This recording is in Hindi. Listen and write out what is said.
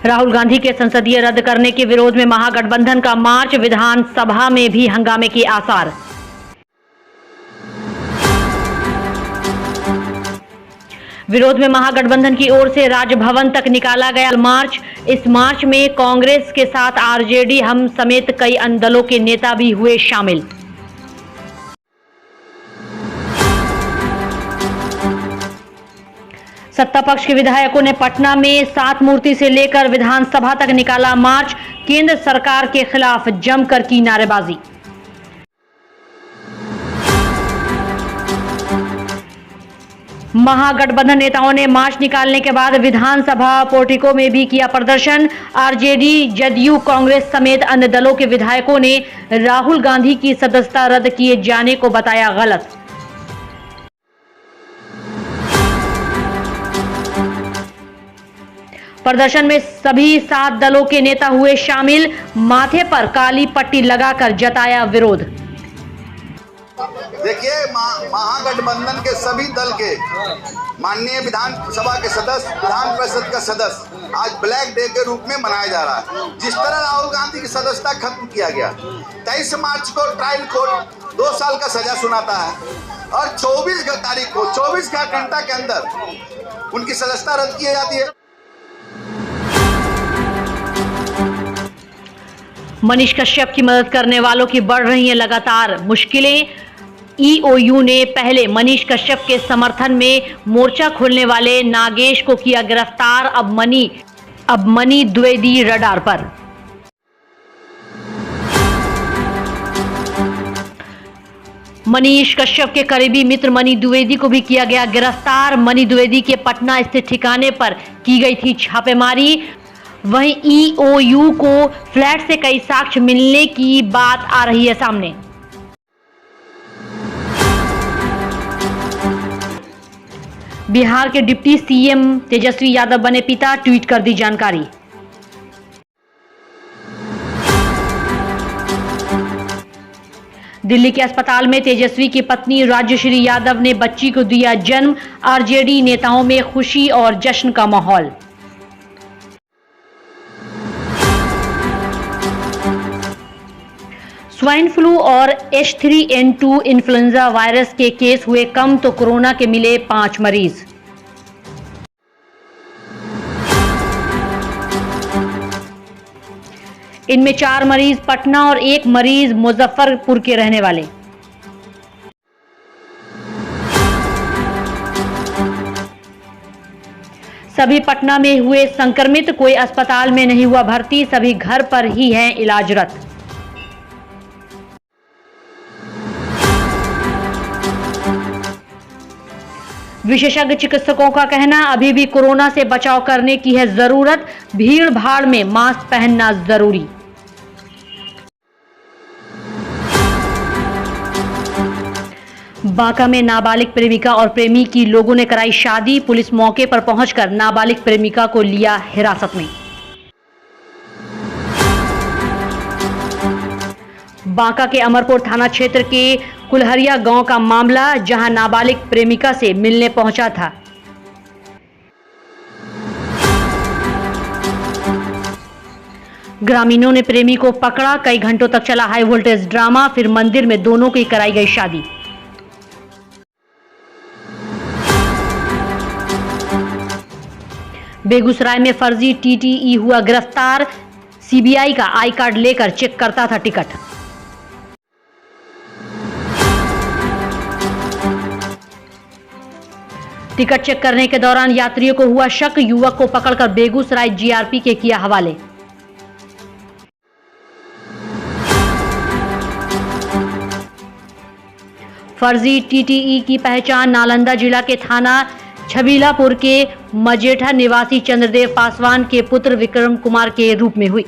राहुल गांधी के संसदीय रद्द करने के विरोध में महागठबंधन का मार्च, विधानसभा में भी हंगामे के आसार। विरोध में महागठबंधन की ओर से राजभवन तक निकाला गया मार्च। इस मार्च में कांग्रेस के साथ आरजेडी हम समेत कई अन्य दलों के नेता भी हुए शामिल। सत्ता पक्ष के विधायकों ने पटना में 7 मूर्ति से लेकर विधानसभा तक निकाला मार्च। केंद्र सरकार के खिलाफ जमकर की नारेबाजी। महागठबंधन नेताओं ने मार्च निकालने के बाद विधानसभा पोर्टिको में भी किया प्रदर्शन। आरजेडी, जदयू, कांग्रेस समेत अन्य दलों के विधायकों ने राहुल गांधी की सदस्यता रद्द किए जाने को बताया गलत। प्रदर्शन में सभी 7 दलों के नेता हुए शामिल। माथे पर काली पट्टी लगाकर जताया विरोध। देखिए, महागठबंधन के सभी दल के माननीय विधानसभा के सदस्य, विधान परिषद का सदस्य आज ब्लैक डे के रूप में मनाया जा रहा है। जिस तरह राहुल गांधी की सदस्यता खत्म किया गया, 23 मार्च को ट्रायल कोर्ट 2 साल का सजा सुनाता है और 24 तारीख को 24 घंटा के अंदर उनकी सदस्यता रद्द की जाती है। मनीष कश्यप की मदद करने वालों की बढ़ रही है लगातार मुश्किलें। ईओयू ने पहले मनीष कश्यप के समर्थन में मोर्चा खोलने वाले नागेश को किया गिरफ्तार। अब मनी द्विवेदी रडार पर। मनीष कश्यप के करीबी मित्र मनी द्विवेदी को भी किया गया गिरफ्तार। मनी द्विवेदी के पटना स्थित ठिकाने पर की गई थी छापेमारी। वहीं ईओयू को फ्लैट से कई साक्ष्य मिलने की बात आ रही है सामने। बिहार के डिप्टी सीएम तेजस्वी यादव बने पिता, ट्वीट कर दी जानकारी। दिल्ली के अस्पताल में तेजस्वी की पत्नी राजश्री यादव ने बच्ची को दिया जन्म। आरजेडी नेताओं में खुशी और जश्न का माहौल। स्वाइन फ्लू और H3N2 इन्फ्लुएंजा वायरस के केस हुए कम तो कोरोना के मिले 5 मरीज। इनमें 4 मरीज पटना और 1 मरीज मुजफ्फरपुर के रहने वाले। सभी पटना में हुए संक्रमित, कोई अस्पताल में नहीं हुआ भर्ती, सभी घर पर ही हैं इलाजरत। विशेषज्ञ चिकित्सकों का कहना, अभी भी कोरोना से बचाव करने की है जरूरत, भीड़ भाड़ में मास्क पहनना जरूरी। बांका में नाबालिग प्रेमिका और प्रेमी की लोगों ने कराई शादी। पुलिस मौके पर पहुंचकर नाबालिग प्रेमिका को लिया हिरासत में। बांका के अमरपुर थाना क्षेत्र के कुल्हरिया गांव का मामला, जहां नाबालिग प्रेमिका से मिलने पहुंचा था। ग्रामीणों ने प्रेमी को पकड़ा। कई घंटों तक चला हाई वोल्टेज ड्रामा, फिर मंदिर में दोनों की कराई गई शादी। बेगूसराय में फर्जी टीटीई हुआ गिरफ्तार। सीबीआई का आई कार्ड लेकर चेक करता था टिकट। टिकट चेक करने के दौरान यात्रियों को हुआ शक, युवक को पकड़कर बेगूसराय जीआरपी के किया हवाले। फर्जी टीटीई की पहचान नालंदा जिला के थाना छबीलापुर के मजेठा निवासी चंद्रदेव पासवान के पुत्र विक्रम कुमार के रूप में हुई।